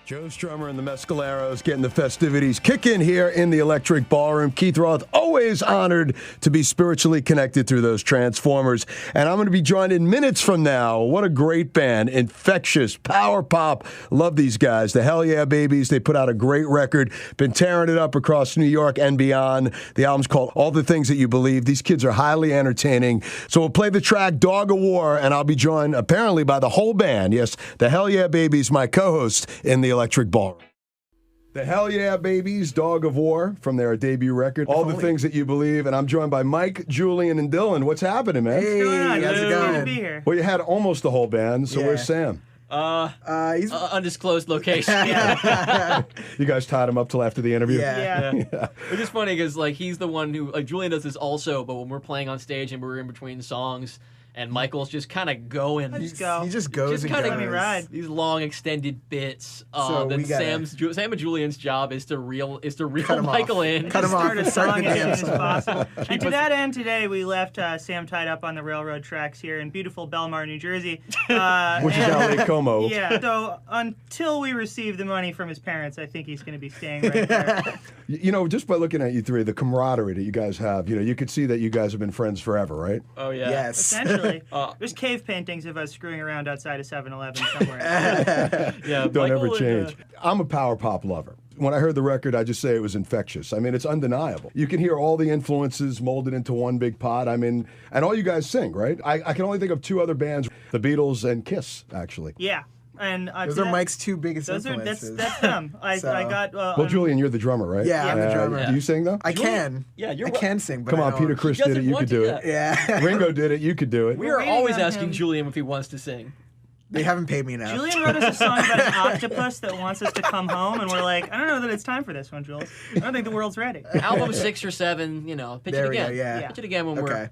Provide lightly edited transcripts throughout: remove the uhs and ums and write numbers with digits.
Joe Strummer and the Mescaleros getting the festivities kicking here in the Electric Ballroom. Keith Roth, always honored to be spiritually connected through those Transformers. And I'm going to be joined in minutes from now. What a great band. Infectious, power pop. Love these guys. The Hell Yeah Babies. They put out a great record. Been tearing it up across New York and beyond. The album's called All the Things That You Believe. These kids are highly entertaining. So we'll play the track Dog of War, and I'll be joined apparently by the whole band. Yes, the Hell Yeah Babies, my co-host in the Electric Ballroom. The Hell Yeah Babies, Dog of War, from their debut record, All the Things That You Believe. And I'm joined by Mike, Julian, and Dylan. What's happening, man? Hey, how's it going? Good to be here. Well, you had almost the whole band, so where's Sam? He's undisclosed location. You guys tied him up till after the interview? Yeah. Which is funny because he's the one who Julian does this also, but when we're playing on stage and we're in between songs, and Michael's just kind of going. He just goes and kind goes. of let me ride these long extended bits. Then Sam and Julian's job is to reel Michael in. Cut him off. Start a song as soon as possible. And to that end, today we left Sam tied up on the railroad tracks here in beautiful Belmar, New Jersey, which is now Lake Como. Yeah. So until we receive the money from his parents, I think he's going to be staying right there. Just by looking at you three, the camaraderie that you guys have, you could see that you guys have been friends forever, right? Oh yeah. Yes. Essentially. There's cave paintings of us screwing around outside of 7-Eleven somewhere. Don't Michael ever change. I'm a power pop lover. When I heard the record, I just say it was infectious. I mean, it's undeniable. You can hear all the influences molded into one big pot. I mean, and all you guys sing, right? I can only think of two other bands, the Beatles and Kiss, actually. Yeah. And those are Mike's two biggest That's influences. them. I got. Well, Julian, you're the drummer, right? Yeah, I'm the drummer. Do you sing though? I can. Yeah, I can sing. But Come on, Peter Criss did it. You could do it. Yeah. Ringo did it. You could do it. We are always asking him. Julian if he wants to sing. They haven't paid me enough. Julian wrote us a song about an octopus that wants us to come home, and we're like, I don't know that it's time for this one, Jules. I don't think the world's ready. Album 6 or 7, pitch There it we again. go, yeah. Pitch it again when we're,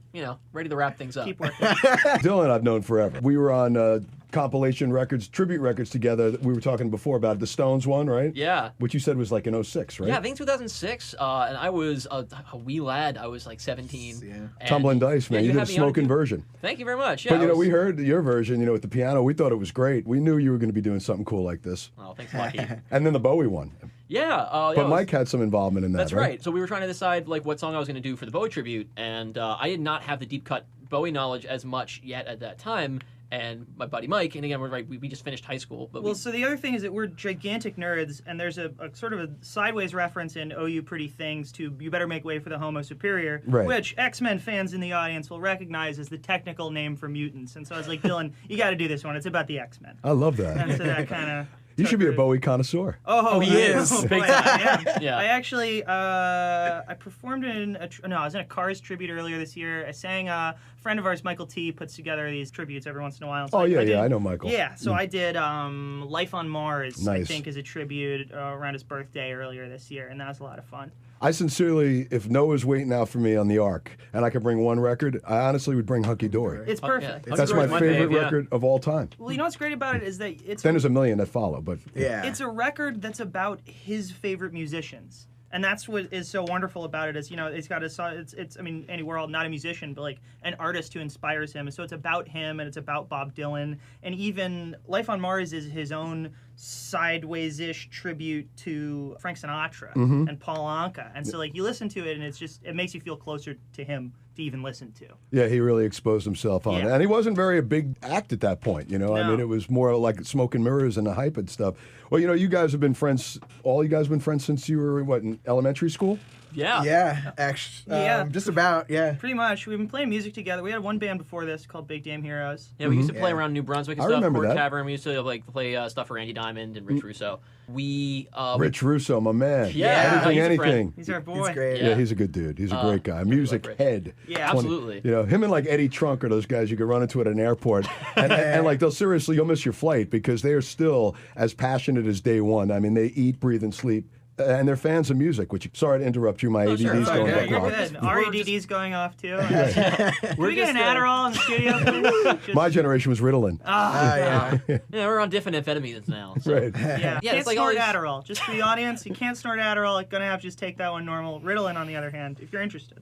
ready to wrap things up. Keep working. Dylan, I've known forever. We were on compilation records, tribute records together. We were talking before about the Stones one, right? Yeah. Which you said was like in 06, right? Yeah, I think 2006. And I was a wee lad. I was like 17. Yeah. And Tumbling Dice, man. yeah, you did a had me on smoking version. Thank you very much. Yeah, But, we heard your version, with the piano. We thought it was great. We knew you were going to be doing something cool like this. Oh, thanks, Lucky. And then the Bowie one. Yeah. But Mike had some involvement in that, That's right. So we were trying to decide what song I was going to do for the Bowie tribute, and I did not have the deep cut Bowie knowledge as much yet at that time. And my buddy Mike, and again, we just finished high school. But so the other thing is that we're gigantic nerds, and there's a sort of a sideways reference in "Oh You Pretty Things" to "You Better Make Way for the Homo Superior," right, which X-Men fans in the audience will recognize as the technical name for mutants. And so I was like, Dylan, you got to do this one. It's about the X-Men. I love that. And so that kind of. You should be a Bowie connoisseur. Oh, he is. Big time. Yeah. I actually, I performed I was in a Cars tribute earlier this year. I sang, a friend of ours, Michael T, puts together these tributes every once in a while. So I know Michael. Yeah, so I did Life on Mars, nice. I think, as a tribute around his birthday earlier this year, and that was a lot of fun. I sincerely, if Noah's waiting out for me on the Ark, and I could bring one record, I honestly would bring Hunky Dory. It's perfect. That's my favorite record of all time. Well, what's great about it is that it's... Then there's a million that follow, but... Yeah. It's a record that's about his favorite musicians. And that's what is so wonderful about it is, it's got Andy Warhol, not a musician, but like an artist who inspires him. And so it's about him and it's about Bob Dylan. And even Life on Mars is his own sideways-ish tribute to Frank Sinatra and Paul Anka. And so you listen to it and it makes you feel closer to him to even listen to. Yeah, he really exposed himself on it. And he wasn't very a big act at that point, No. I mean, it was more like smoke and mirrors and the hype and stuff. Well, you guys have been friends, all you guys have been friends since you were, in elementary school? Yeah. Yeah, actually. Just about, yeah. Pretty much. We've been playing music together. We had one band before this called Big Damn Heroes. Yeah, we used to play around New Brunswick and I stuff. remember Court that. Tavern. We used to play stuff for Randy Diamond and Rich Russo. Rich Russo, my man. Yeah. Anything. He's our boy. He's great. Yeah, he's a good dude. He's a great guy. Music head. Yeah, absolutely. Him and Eddie Trunk are those guys you could run into at an airport. And they'll seriously, you'll miss your flight because they are still as passionate as day one. I mean, they eat, breathe, and sleep. And they're fans of music, which, sorry to interrupt you, my ADD's going back You're off. good. Our ADD's going off, too. Can we get an Adderall in the studio, please? My generation was Ritalin. Yeah. Yeah, we're on different amphetamines now. So. Right. Yeah, Yeah, can't it's like snort always- Adderall. Just for the audience, you can't snort Adderall. Gonna have to just take that one normal. Ritalin, on the other hand, if you're interested.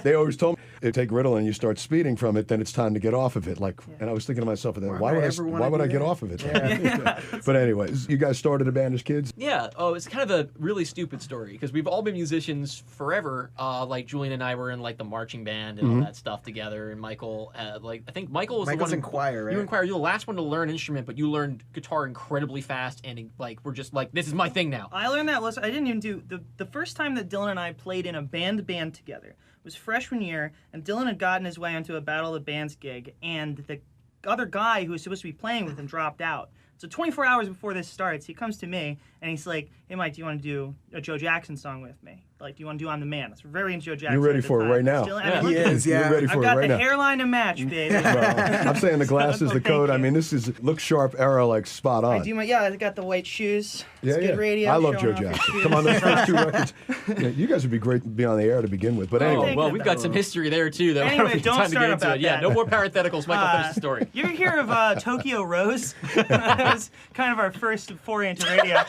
They always told me, you take Ritalin, you start speeding from it, then it's time to get off of it. And I was thinking to myself, why would I get off of it? Yeah. But anyways, you guys started a band as kids? Yeah. Oh, it's kind of a really stupid story because we've all been musicians forever. Like Julian and I were in like the marching band and all that stuff together. And Michael, I think Michael was Michael's the in one. choir, right? You were in choir. You're the last one to learn instrument, but you learned guitar incredibly fast, and like we're just like, this is my thing now. I learned that. I didn't even do the first time that Dylan and I played in a band together was freshman year, and Dylan had gotten his way onto a Battle of the Bands gig, and the other guy who was supposed to be playing with him dropped out. So 24 hours before this starts, he comes to me and he's like, "Hey Mike, do you want to do a Joe Jackson song with me? Like, do you want to do I'm the Man?" That's very into Joe Jackson. You're ready for it right now. He is, yeah. You're ready for I've it got right the now. hairline to match, baby. Well, I'm saying the glasses, the coat. I mean, this is look sharp era, like spot on. I got the white shoes. It's good radio. I love Joe showing off Jackson. his Come on, those shoes. first 2 records. Yeah, you guys would be great to be on the air to begin with. But anyway, thank Well, you. we've got some history there too. That Anyway, we don't time to start get into about it. Yeah, that. no more parentheticals. Michael, finish the story. You ever hear of Tokyo Rose? That was kind of our first foray into radio.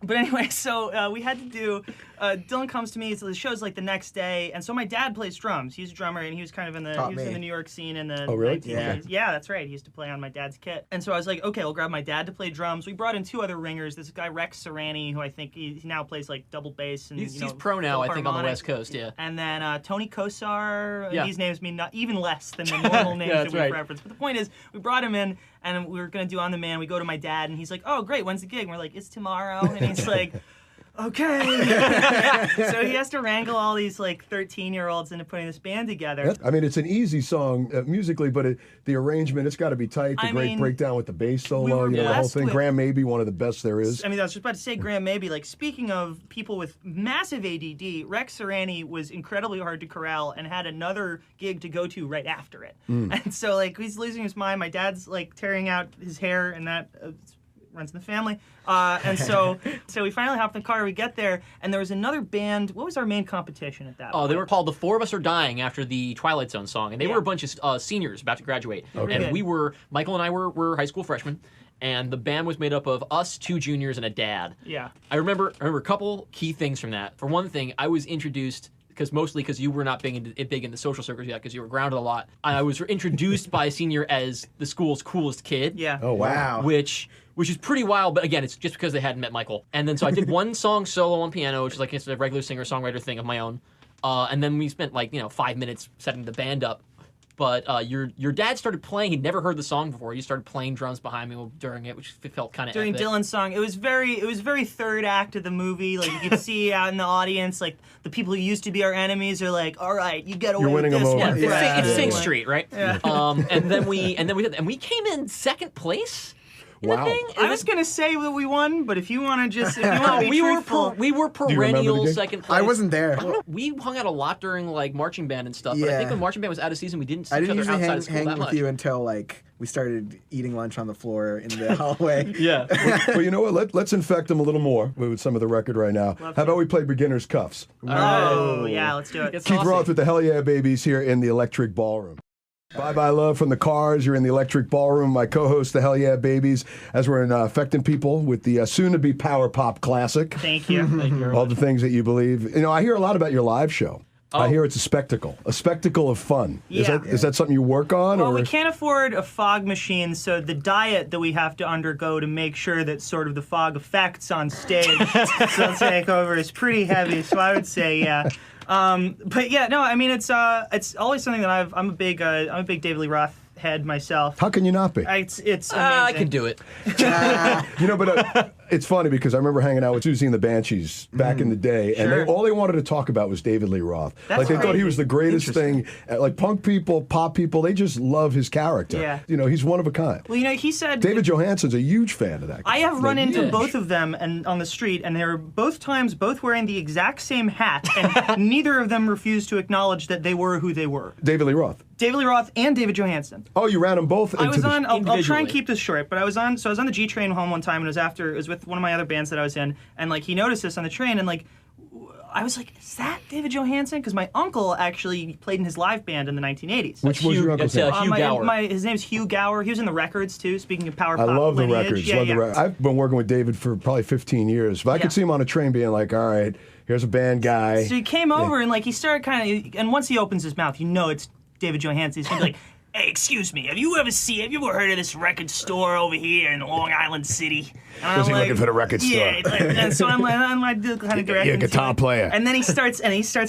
But anyway, so we had to do. Dylan comes to me. So the show's like the next day, and so my dad plays drums. He's a drummer, and he was kind of in the New York scene in the Oh, really? 1980s. Yeah, that's right. He used to play on my dad's kit, and so I was like, okay, we'll grab my dad to play drums. We brought in 2 other ringers. This guy Rex Serrani, who I think he now plays like double bass and He's pro now, I think, on the West Coast. Yeah. And then Tony Kosar. Yeah. These names mean not even less than the normal names that we right. reference. But the point is, we brought him in, and we were gonna do On the Man. We go to my dad, and he's like, "Oh, great, when's the gig?" And we're like, "It's tomorrow." And he's like, "Okay." So he has to wrangle all these like 13-year-olds into putting this band together. I mean, it's an easy song musically, but the arrangement, it's got to be tight. The great breakdown with the bass solo, were the whole blessed thing. with- Graham Maybe, one of the best there is. I mean, I was just about to say Graham Maybe. Like, speaking of people with massive ADD, Rex Serrani was incredibly hard to corral and had another gig to go to right after it. And so, like, he's losing his mind. My dad's, like, tearing out his hair, and that runs in the family. And so we finally hop in the car. We get there, and there was another band. What was our main competition at that point? Oh, they were called The Four of Us Are Dying after the Twilight Zone song, and they were a bunch of seniors about to graduate. Okay. And Michael and I were high school freshmen, and the band was made up of us, 2 juniors, and a dad. Yeah. I remember a couple key things from that. For one thing, I was introduced because you were not big in the social circles yet, because you were grounded a lot. I was introduced by a senior as the school's coolest kid. Yeah. Oh, wow. Which is pretty wild, but again, it's just because they hadn't met Michael. And then so I did one song solo on piano, which is like it's a regular singer-songwriter thing of my own. And then we spent 5 minutes setting the band up. But your dad started playing. He'd never heard the song before. He started playing drums behind me during it, which felt kind of during epic. Dylan's song. It was very third act of the movie. Like, you could see out in the audience, like, the people who used to be our enemies are like, "All right, you get away You're with winning this them one." over. It's Sing Like, Street, right? Yeah. And then we came in second place. In Wow. the thing. I was gonna say that we won, but if you want to be truthful, we were you remember the perennial gig? second place. I wasn't there. I don't know. We hung out a lot during like marching band and stuff, but I think Yeah. when marching band was out of season, we didn't see I each didn't other usually outside of school hang that with much. you until like we started eating lunch on the floor in the hallway. Yeah. Well, you know what? Let's infect them a little more with some of the record right now. How about we play Beginner's Cuffs? oh yeah, let's do it. Get Keith saucy. Roth with the Hell Yeah Babies here in the Electric Ballroom. Bye Bye Love from the Cars. You're in the Electric Ballroom. My co-host, the Hell Yeah Babies, as we're affecting people with the soon-to-be power pop classic. Thank you. Thank you very All much. the things that you believe. You know, I hear a lot about your live show. I hear it's a spectacle of fun. Yeah. Is that something you work on? Well, or? we can't afford a fog machine, so the diet that we have to undergo to make sure that sort of the fog effects on stage don't take over is pretty heavy. So I would say, yeah. But yeah, no, I mean it's always something that I'm a big David Lee Roth head myself. How can you not be? It's amazing. I can do it. You know, but it's funny because I remember hanging out with Susie and the Banshees back in the day, and Sure. all they wanted to talk about was David Lee Roth. That's like they thought he crazy. was the greatest thing. Like punk people, pop people, they just love his character. Yeah. You know, he's one of a kind. Well, you know, he said David Johansen's a huge fan of that guy. I have run into huge. both of them and on the street, and they were both wearing the exact same hat, and neither of them refused to acknowledge that they were who they were. David Lee Roth. David Lee Roth and David Johansen. Oh, you ran them both into I was the... on. I'll try and individually. keep this short, but I was on the G train home one time, and it was with one of my other bands that I was in, and like he noticed this on the train, and like I was like, "Is that David Johansen?" Because my uncle actually played in his live band in the 1980s. Which was your uncle's that's, name? Hugh Gower. His name's Hugh Gower. He was in the Records too. Speaking of power I pop love the lineage. records. Yeah, Love yeah. the I've been working with David for probably 15 years. But I Yeah. could see him on a train being like, all right, Here's a band guy. So he came over and like he started kind of, and once he opens his mouth, you know it's David Johansen. He's gonna be like, "Hey, excuse me, have you ever heard of this record store over here in Long Island City?" And Was I'm he looking for the record store? Yeah, and so I'm kind of directing. You're a guitar player. And then he starts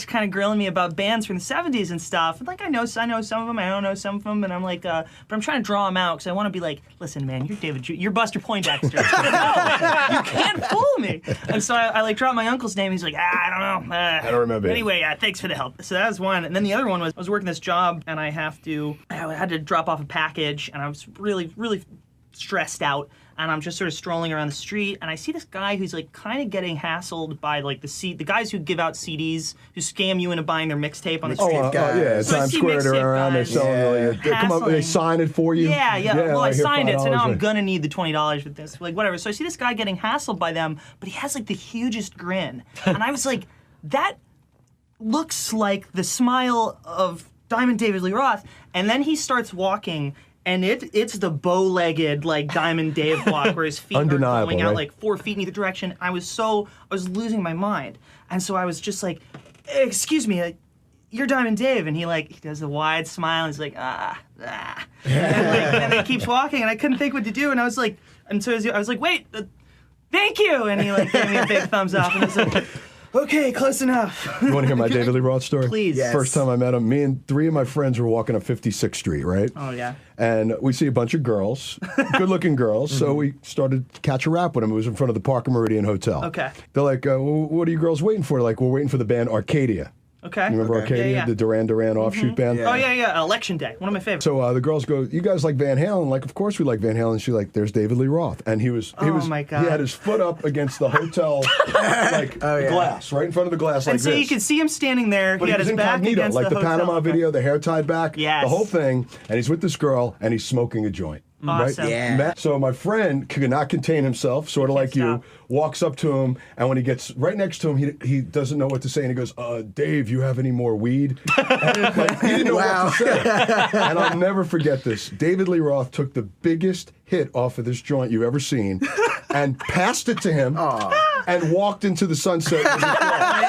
kind of grilling me about bands from the '70s and stuff. And like I know some of them, I don't know some of them, and I'm like, but I'm trying to draw him out because I want to be like, listen, man, you're Buster Poindexter. No, you can't fool me. And so I like dropped my uncle's name. He's like, I don't know. I don't remember. Anyway, thanks for the help. So that was one, and then the other one was I was working this job and I had to drop off a package, and I was really, really stressed out. And I'm just sort of strolling around the street, and I see this guy who's like kind of getting hassled by like the guys who give out CDs, who scam you into buying their mixtape on the street. Yeah, So I Times see Square, they're mixtape around, they're guys selling they come up, they hassling. sign it for you. Yeah. Well, I here, signed it, so now $5, I'm gonna need the $20 with this, like whatever. So I see this guy getting hassled by them, but he has like the hugest grin, and I was like, that looks like the smile of Diamond David Lee Roth, and then he starts walking. And it's the bow-legged like Diamond Dave walk where his feet are going out like 4 feet in either direction. I was losing my mind, and so I was just like, "Excuse me, you're Diamond Dave," and he does a wide smile and he's like, and he keeps walking, and I couldn't think what to do, and I was like, wait, thank you, and he like gave me a big thumbs up, and I was like, okay, close enough. You want to hear my David Lee Roth story? Please. Yes. First time I met him, me and 3 of my friends were walking up 56th Street, right? Oh, yeah. And we see a bunch of girls, good-looking girls, so we started to catch a rap with them. It was in front of the Parker Meridian Hotel. Okay. They're like, well, what are you girls waiting for? Like, we're waiting for the band Arcadia. Okay. You remember Arcadia, Yeah. the Duran Duran offshoot band? Oh, yeah. Election Day. One of my favorites. So the girls go, "You guys like Van Halen?" Like, of course we like Van Halen. She's like, "There's David Lee Roth," and he was, my God. he had his foot up against the hotel, glass, right in front of the glass, like And so this. you could see him standing there. But he had was his back incognito, against like the hotel. Panama video, the hair tied back, Yes. the whole thing, and he's with this girl, and he's smoking a joint. Awesome. Right? Yeah. So my friend could not contain himself, sort of like you, stop. walks up to him, and when he gets right next to him, he doesn't know what to say, and he goes, "Dave, you have any more weed?" And he didn't know what to say. And I'll never forget this. David Lee Roth took the biggest hit off of this joint you've ever seen, and passed it to him, and walked into the sunset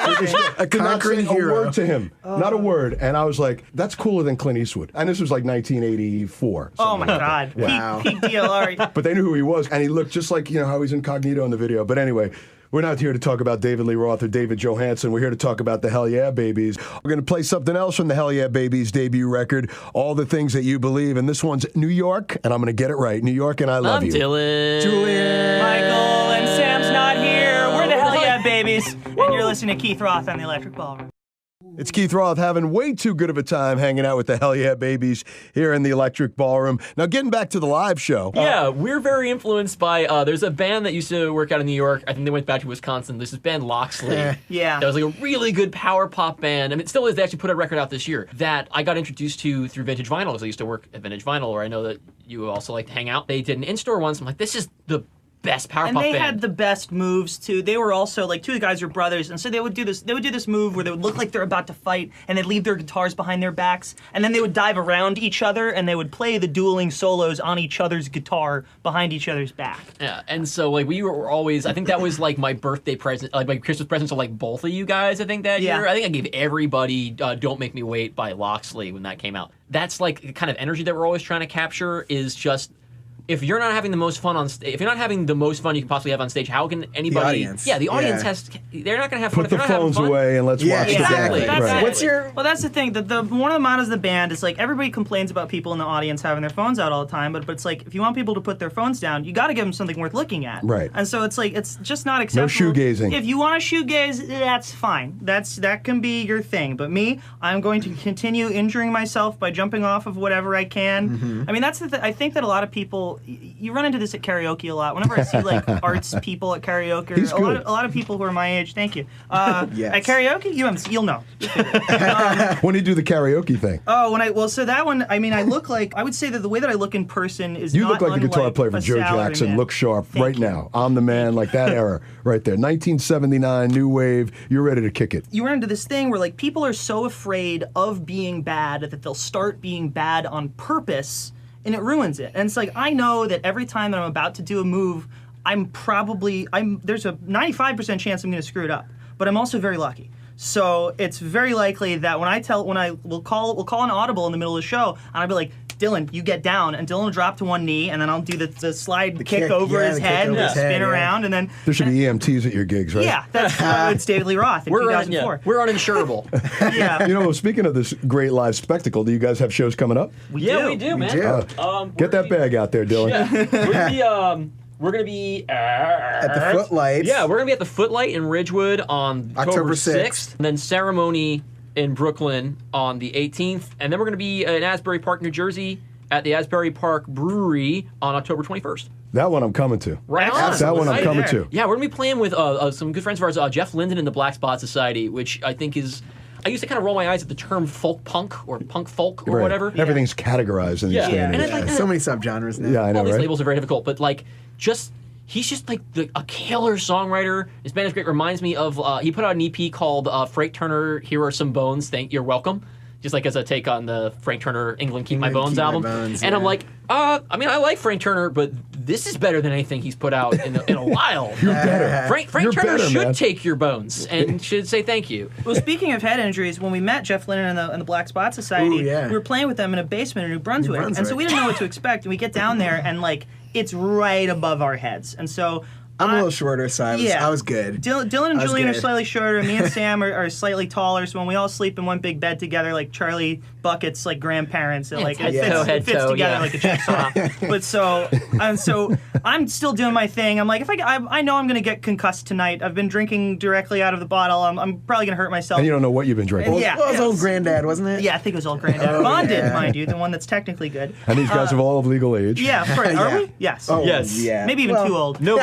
with his girl. I could not say a word to him, not a word. And I was like, that's cooler than Clint Eastwood. And this was like 1984. Oh, my God. Wow. Peak DLR. But they knew who he was, and he looked just like, how he's incognito in the video. But anyway, we're not here to talk about David Lee Roth or David Johansen. We're here to talk about the Hell Yeah Babies. We're going to play something else from the Hell Yeah Babies debut record, All the Things That You Believe. And this one's New York, and I'm going to get it right. New York, and I love you. Dylan. Julian. Michael and Sam's not here. We're the Hell Yeah Babies. And you're listening to Keith Roth on the Electric Ballroom. It's Keith Roth having way too good of a time hanging out with the Hell Yeah Babies here in the Electric Ballroom. Now, getting back to the live show. Yeah, we're very influenced by, there's a band that used to work out in New York. I think they went back to Wisconsin. There's this band Loxley. Yeah. That was like a really good power pop band. I mean, it still is. They actually put a record out this year that I got introduced to through Vintage Vinyl, because I used to work at Vintage Vinyl, where I know that you also like to hang out. They did an in-store once. I'm like, this is the best power And pop they band. had the best moves too. They were also like 2 of the guys were brothers, and so they would do this move where they would look like they're about to fight, and they'd leave their guitars behind their backs, and then they would dive around each other, and they would play the dueling solos on each other's guitar behind each other's back. Yeah, and so like we were always, I think that was like my birthday present, like my Christmas present to like both of you guys, I think that Yeah. year. I think I gave everybody Don't Make Me Wait by Loxley when that came out. That's like the kind of energy that we're always trying to capture, is just, if you're not having the most fun if you're not having the most fun you can possibly have on stage, how can anybody? audience. Yeah, the audience Yeah. they're not going to have fun Put if the they're not having phones fun. away and let's watch Exactly. the That's band. it. What's your... Well, that's the thing. The one of the mottos of the band is like, everybody complains about people in the audience having their phones out all the time, but it's like, if you want people to put their phones down, you got to give them something worth looking at. Right. And so it's like, it's just not acceptable. shoegazing. If you want to shoegaze, that's fine. That can be your thing. But me, I'm going to continue injuring myself by jumping off of whatever I can. I mean, that's the I think that a lot of people, you run into this at karaoke a lot. Whenever I see like arts people at karaoke, He's good. a lot of people who are my age, thank you. Yes. At karaoke, you'll know. When you do the karaoke thing. Oh, so that one, I mean, I would say that the way that I look in person is You not look like a guitar unlike player for a Joe salary Jackson. man. Look sharp Thank right you. now. I'm the man, like that era right there. 1979, New Wave. You're ready to kick it. You run into this thing where like people are so afraid of being bad that they'll start being bad on purpose, and it ruins it. And it's like, I know that every time that I'm about to do a move, there's a 95% chance I'm going to screw it up. but I'm also very lucky. So it's very likely that we'll call an audible in the middle of the show, and I'll be like, Dylan, you get down, and Dylan will drop to one knee, and then I'll do the slide kick over his head, and spin around, and then there should be EMTs at your gigs, right? Yeah, that's it's David Lee Roth in 2004. We're uninsurable. Yeah. You know, speaking of this great live spectacle, do you guys have shows coming up? We do, man. Get that bag out there, Dylan. Yeah. We're going to be at the Footlights. Yeah, we're going to be at the Footlight in Ridgewood on October 6th. And then Ceremony in Brooklyn on the 18th. And then we're going to be in Asbury Park, New Jersey at the Asbury Park Brewery on October 21st. That one I'm coming to. Right on. That one I'm coming to. Yeah, we're going to be playing with some good friends of ours, Jeff Linden and the Black Spot Society, which I think is... I used to kind of roll my eyes at the term folk punk or punk folk or whatever. Everything's categorized in these and standards. So many subgenres now. Yeah, I know, all these right? labels are very difficult, but like, he's just like a killer songwriter. His band is great. Reminds me of he put out an EP called Frank Turner. Here Are Some Bones. You're welcome. Just like as a take on the Frank Turner England Keep My Bones album. And I'm like, I mean, I like Frank Turner, but this is better than anything he's put out in a while. You're better. Frank You're Turner better, should man. take your bones and should say thank you. Well, speaking of head injuries, when we met Jeff Linden and the Black Spot Society, we were playing with them in a basement in New Brunswick. And so we didn't know what to expect. And we get down there, and like, it's right above our heads. And so I'm a little shorter, so I was good. Dylan and Julian are slightly shorter. Me and Sam are slightly taller. So when we all sleep in one big bed together, like Charlie Bucket's like grandparents, it fits together like a jigsaw. But so I'm still doing my thing. I'm like, if I know I'm going to get concussed tonight. I've been drinking directly out of the bottle. I'm probably going to hurt myself. And you don't know what you've been drinking. Well, it was old Granddad, wasn't it? Yeah, I think it was old Granddad. Bonded, mind you, the one that's technically good. And these guys are all of legal age. Yeah, are we? Yes. Oh, Yes. Yeah. Maybe even too old. No,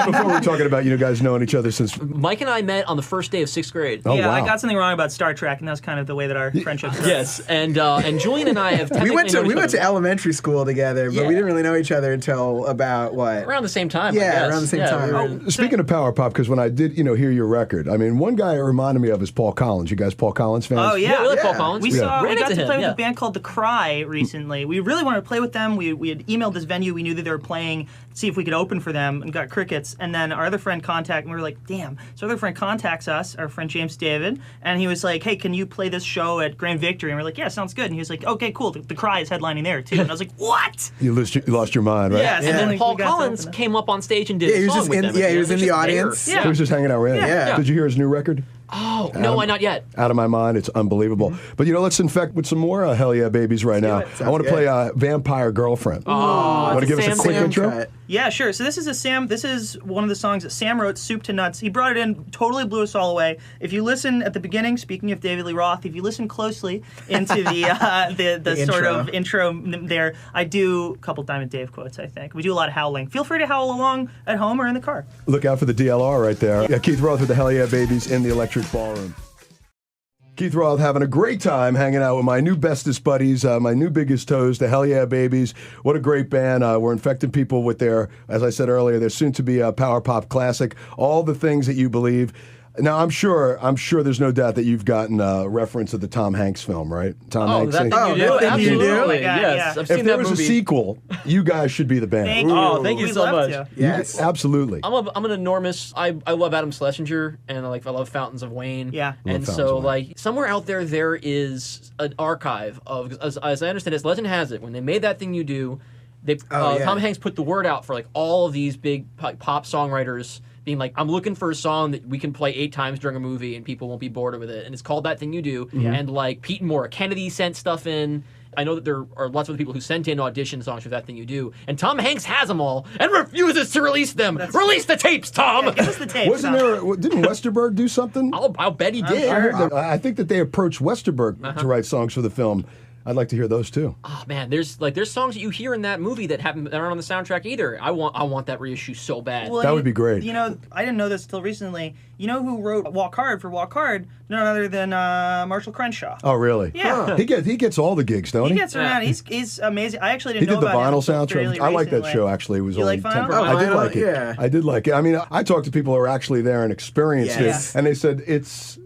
Before we were talking about you guys knowing each other since... Mike and I met on the first day of 6th grade. Oh, yeah, wow. I got something wrong about Star Trek, and that's kind of the way that our friendship started. Yes, and Julian and I have We went technically to elementary school together, but we didn't really know each other until about what? around the same time. Yeah, I guess. around the same time. Speaking of power pop, because when I did, hear your record, I mean, one guy it reminded me of is Paul Collins. You guys Paul Collins fans? Oh, yeah. We like Paul Collins. We got ran to into play him, with a band called The Cry recently. We really wanted to play with them. We had emailed this venue. We knew that they were playing, see if we could open for them, and got crickets. And then our other friend contacted, and we were like, damn. So our other friend contacts us, our friend James David, and he was like, hey, can you play this show at Grand Victory? And we're like, yeah, sounds good. And he was like, okay, cool. The Cry is headlining there, too. And I was like, what? You lost your mind, right? Yes. And then we Paul got to Collins open it. came up on stage and did a song with them. Yeah, he was in the audience. Yeah. He was just hanging out, right? Yeah. Did you hear his new record? Oh, no, not yet. Out of My Mind. It's unbelievable. Mm-hmm. But let's infect with some more Hell Yeah Babies right now. I want to play Vampire Girlfriend. Want to give us a quick intro? Cut. Yeah, sure. So this is one of the songs that Sam wrote, Soup to Nuts. He brought it in, totally blew us all away. If you listen at the beginning, speaking of David Lee Roth, if you listen closely into the sort of intro there, I do a couple Diamond Dave quotes, I think. We do a lot of howling. Feel free to howl along at home or in the car. Look out for the DLR right there. Yeah, Keith Roth with the Hell Yeah Babies in the Electric Ballroom. Keith Roth having a great time hanging out with my new bestest buddies, my new biggest toes, the Hell Yeah Babies. What a great band. We're infecting people with their, as I said earlier, their soon-to-be power pop classic, All the Things That You Believe. Now, I'm sure there's no doubt that you've gotten a reference to the Tom Hanks film, right? Tom Hanks. That thing you do? That Thing You Do? Absolutely, Oh my God, yes. yeah. I've seen If there that was movie. a sequel, you guys should be the band. Thank you. Oh, thank you We'd so love much. to. Yes. Absolutely. I'm an enormous. I love Adam Schlesinger and I love Fountains of Wayne. Yeah. And Love so Fountains of Wayne. somewhere out there is an archive of as I understand it, legend has it, when they made That Thing You Do, Tom Hanks put the word out for like all of these big pop songwriters being like, I'm looking for a song that we can play 8 times during a movie and people won't be bored with it. And it's called That Thing You Do. And like Pete and Maura Kennedy sent stuff in. I know that there are lots of other people who sent in audition songs for That Thing You Do. And Tom Hanks has them all and refuses to release them. Release the tapes, Tom! Give us the tapes. Didn't Westerberg do something? I'll bet he did. I think that they approached Westerberg to write songs for the film. I'd like to hear those too. Oh man, there's songs that you hear in that movie that aren't on the soundtrack either. I want that reissue so bad. Well, That would be great. I didn't know this until recently. You know who wrote Walk Hard for Walk Hard? None other than Marshall Crenshaw. Oh, really? Yeah. Huh. He gets all the gigs, don't he? He gets around. He's amazing. I actually He didn't did know the about him vinyl until fairly soundtrack. I like that recently. show, actually. It was You only like vinyl? temporary. Oh, I did vinyl? like it. Yeah. I did like it. I mean, I talked to people who were actually there and experienced Yes. it, and they said it's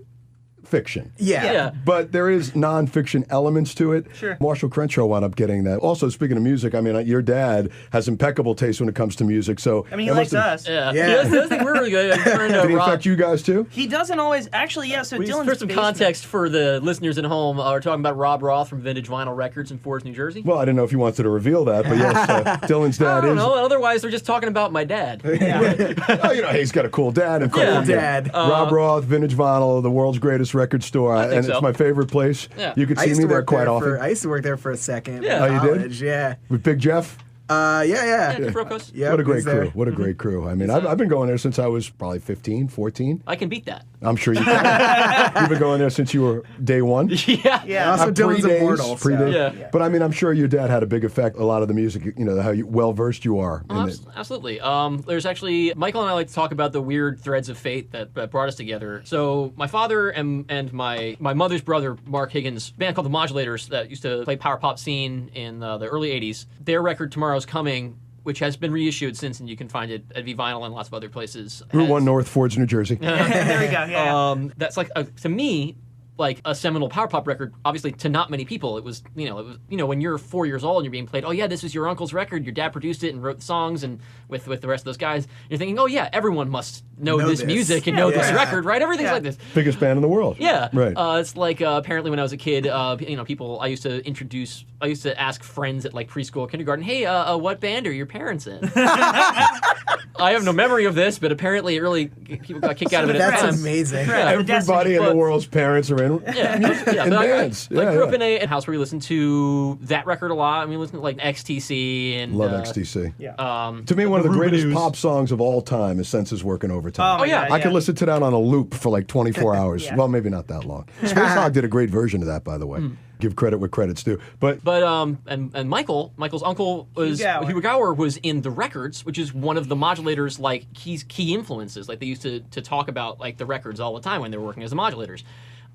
fiction. Yeah. But there is non-fiction elements to it. Sure. Marshall Crenshaw wound up getting that. Also, speaking of music, I mean, your dad has impeccable taste when it comes to music. So I mean, he likes us. Yeah. Yeah. I think we're really good. Did he affect you guys too? He doesn't always actually. Yeah. So Dylan's For some basement- context for the listeners at home, we're talking about Rob Roth from Vintage Vinyl Records in Forest, New Jersey. Well, I didn't know if you wanted to reveal that, but yes, Dylan's I dad don't is. know. Otherwise, they're just talking about my dad. Oh, he's got a cool dad. And Yeah. Dad. Rob Roth, Vintage Vinyl, the world's greatest record store, think and so. it's my favorite place. Yeah. You could I see used me to there work quite there often. I used to work there for a second. Yeah. in Oh, you did? college, Yeah. With Big Jeff. Yeah. Keith Roth. Yep, What a great he's there. crew. What a great crew. I mean, I've been going there since I was probably 15, 14. I can beat that. I'm sure you can. You've been going there since you were day one. Yeah. Yeah. Also, Dylan's Pre-days, immortal. so- pre-days. Yeah. But I mean, I'm sure your dad had a big effect. A lot of the music, how well-versed you are. Oh, in it. absolutely. There's actually Michael and I like to talk about the weird threads of fate that brought us together. So my father and my mother's brother, Mark Higgins, band called the Modulators that used to play power pop scene in the early '80s. Their record Tomorrow's Coming, which has been reissued since, and you can find it at V-Vinyl and lots of other places. Route 1 North, Fords, New Jersey. There we go. Yeah. That's like to me like a seminal power pop record. Obviously, to not many people, it was when you're 4 years old and you're being played. Oh yeah, this is your uncle's record. Your dad produced it and wrote the songs, and with the rest of those guys, you're thinking, oh yeah, everyone must know this music and know this record, right? Everything's like this. Biggest band in the world. Yeah, Right. It's like apparently when I was a kid, people I used to ask friends at like preschool, kindergarten, hey, what band are your parents in? I have no memory of this, but apparently it really people got kicked out of it at the That's time. amazing. Yeah. Everybody in the world's parents are in. Yeah, in but bands. I grew up in a house where we listened to that record a lot. I mean, we listened to like XTC and Love XTC. Yeah. To me, one of the greatest Rubinews. pop songs of all time is Senses Working Overtime. Oh, my yeah. God, I could listen to that on a loop for like 24 hours. Yeah. Well, maybe not that long. Space Hog did a great version of that, by the way. Give credit where credit's due. But and Michael's uncle was Hugh Gower was in the Records, which is one of the Modulators' like key influences. Like they used to talk about like the Records all the time when they were working as the Modulators.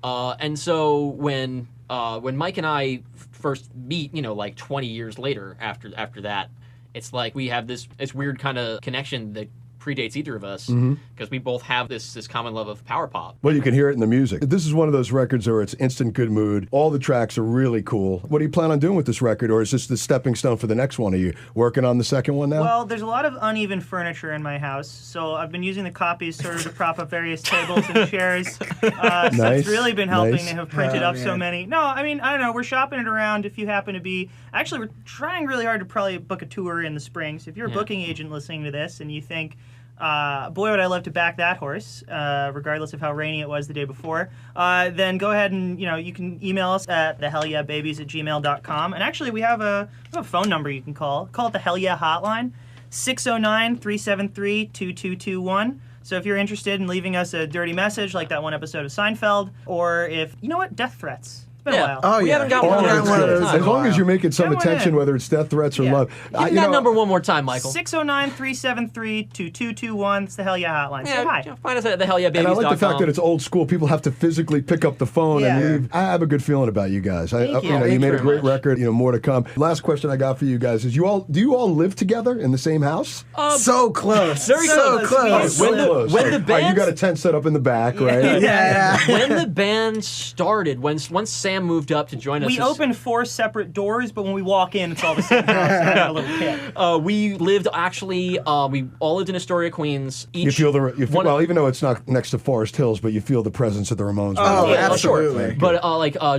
And so when Mike and I first meet, like 20 years later after that, it's like we have this weird kind of connection that predates either of us because we both have this common love of power pop. well, you can hear it in the music. This is one of those records where it's instant good mood. All the tracks are really cool. What do you plan on doing with this record, or is this the stepping stone for the next one? Are you working on the second one now? Well, there's a lot of uneven furniture in my house, so I've been using the copies sort of to prop up various tables and chairs. So Nice, it's really been helping nice. to have printed Oh, up so man. many. No, I mean, I don't know. We're shopping it around if you happen to be. Actually, we're trying really hard to probably book a tour in the spring. So if you're a booking agent listening to this and you think, boy, would I love to back that horse, regardless of how rainy it was the day before, then go ahead and, you can email us at thehellyeahbabies@gmail.com. And actually, we have a phone number you can call. Call it the Hell Yeah Hotline, 609-373-2221. So if you're interested in leaving us a dirty message like that one episode of Seinfeld, or if, death threats. It's been a while. Oh, We yeah. haven't got Oh, one that's of one of good. those As long as you're making some Come on attention, in. whether it's death threats or Yeah. love. Give me that number one more time, Michael. 609-373-2221. It's the Hell Yeah Hotline. Say hi. Find us at thehellyeahbabies.com. And I like the fact that it's old school. People have to physically pick up the phone Yeah. and leave. I have a good feeling about you guys. Thank you. You Thank made you a great very much. record. More to come. Last question I got for you guys is: do you all live together in the same house? So close. Very so close. close. When the- Close. when the All right, you band's- got a tent set up in the back, right? Yeah. when the band started, once Sam moved up to join us, We opened 4 separate doors, but when we walk in, it's all the same house. I got a little pit. we lived we all lived in Astoria, Queens. You feel one- well, even though it's not next to Forest Hills, but you feel the presence of the Ramones. Oh, Right? absolutely. But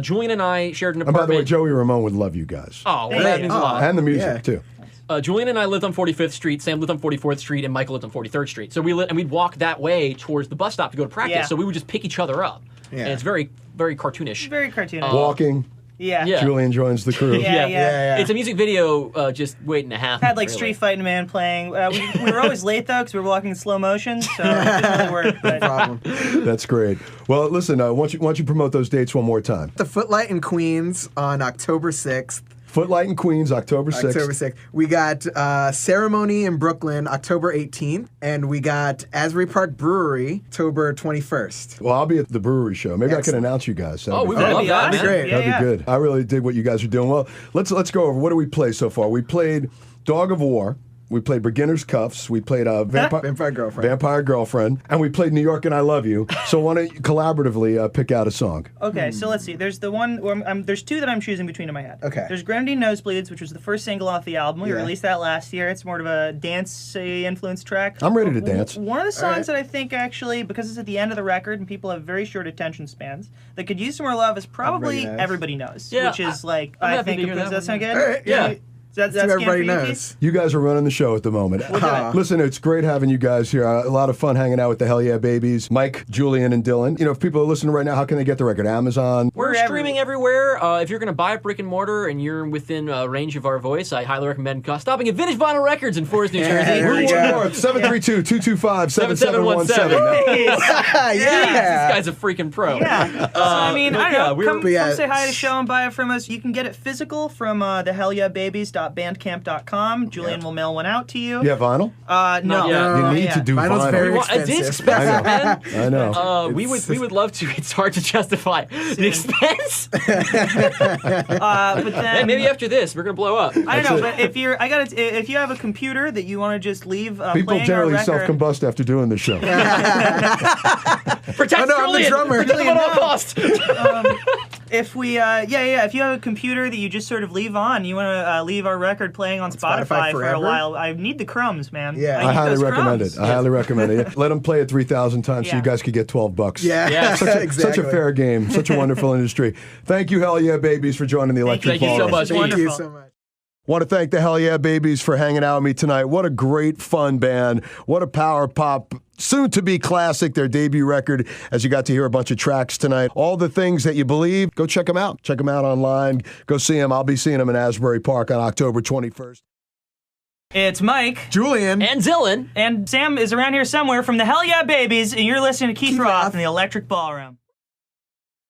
Julian and I shared an And by apartment. the way, Joey Ramone would love you guys. Oh, well, Hey, that means a lot. And the music yeah. too. Julian and I lived on 45th Street. Sam lived on 44th Street, and Michael lived on 43rd Street. So we'd walk that way towards the bus stop to go to practice. Yeah. So we would just pick each other up, Yeah. and it's very, very cartoonish. Very cartoonish. Walking. Yeah. Yeah. Julian joins the crew. Yeah. It's a music video, just waiting to happen. Had like really. Street Fighting Man playing. We were always late though because we were walking in slow motion, so it didn't really work. But Problem. That's great. Well, listen, why don't you promote those dates one more time? The Footlight in Queens on October 6th. Footlight in Queens, October 6th. October 6th. We got Ceremony in Brooklyn, October 18th. And we got Asbury Park Brewery, October 21st. Well, I'll be at the brewery show. Maybe I can Excellent. announce you guys. Oh, we would That'd love be that, awesome. man. Great. Yeah, That'd be good. I really dig what you guys are doing. Well, let's go over what do we play so far. We played Dog of War, We played Beginner's Cuffs. We played Vampire Girlfriend. Vampire Girlfriend. And we played New York and I Love You. So why don't you collaboratively pick out a song? Okay, so let's see. There's the one. There's two that I'm choosing between in my head. Okay. There's Grenadine Nosebleeds, which was the first single off the album. We Yeah. released that last year. It's more of a dance influenced track. I'm ready to dance. One of the songs right. that I think actually, because it's at the end of the record and people have very short attention spans, that could use some more love is probably Everybody Knows. Everybody Knows, Yeah, which is like I'm I happy think to hear does that that sound one. good? All right, yeah. That's Everybody good for you, Knows. Keith? You guys are running the show at the moment. Uh-huh. Listen, it's great having you guys here. A lot of fun hanging out with the Hell Yeah Babies, Mike, Julian, and Dylan. You know, if people are listening right now, how can they get the record? Amazon? We're We're streaming everywhere. If you're going to buy a brick and mortar and you're within range of our voice, I highly recommend stopping at Vintage Vinyl Records in Forest, New Jersey. there we One go. more. 732-225-7717. Yeah. This guy's a freaking pro. Yeah. So, I mean, I don't know. Come yeah. say hi to the show and buy it from us. You can get it physical from thehellyeahbabies.bandcamp.com. Julian will mail one out to you. You have vinyl? No. yet. You need to do Vinyl's vinyl. very We want a expensive. disc expensive, man. I know. We would love to. It's hard to justify the expense. But then Hey, maybe after this, we're gonna blow up. I don't know, but if you have a computer that you want to just leave People playing generally our record, self-combust after doing the show. Protect Oh, no, I'm the Julian. drummer. Protect him at all costs. if we if you have a computer that you just sort of leave on, you want to leave our record playing on Spotify for a forever? while. I need the crumbs, man. Yeah. I need highly those recommend crumbs. it. I highly recommend it. Yeah. Let them play it 3,000 times so Yeah. you guys could get $12. Yeah, Yeah. exactly. Such a fair game. Such a wonderful industry. Thank you, Hell Yeah Babies, for joining the Electric Thank you so Ballroom. much. This is Thank you wonderful. so much. Want to thank the Hell Yeah Babies for hanging out with me tonight. What a great, fun band. What a power pop, soon-to-be classic, their debut record, as you got to hear a bunch of tracks tonight. All the things that you believe, go check them out. Check them out online. Go see them. I'll be seeing them in Asbury Park on October 21st. It's Mike. Julian. And Dylan. And Sam is around here somewhere from the Hell Yeah Babies, and you're listening to Keith Keith Roth Roth. in the Electric Ballroom.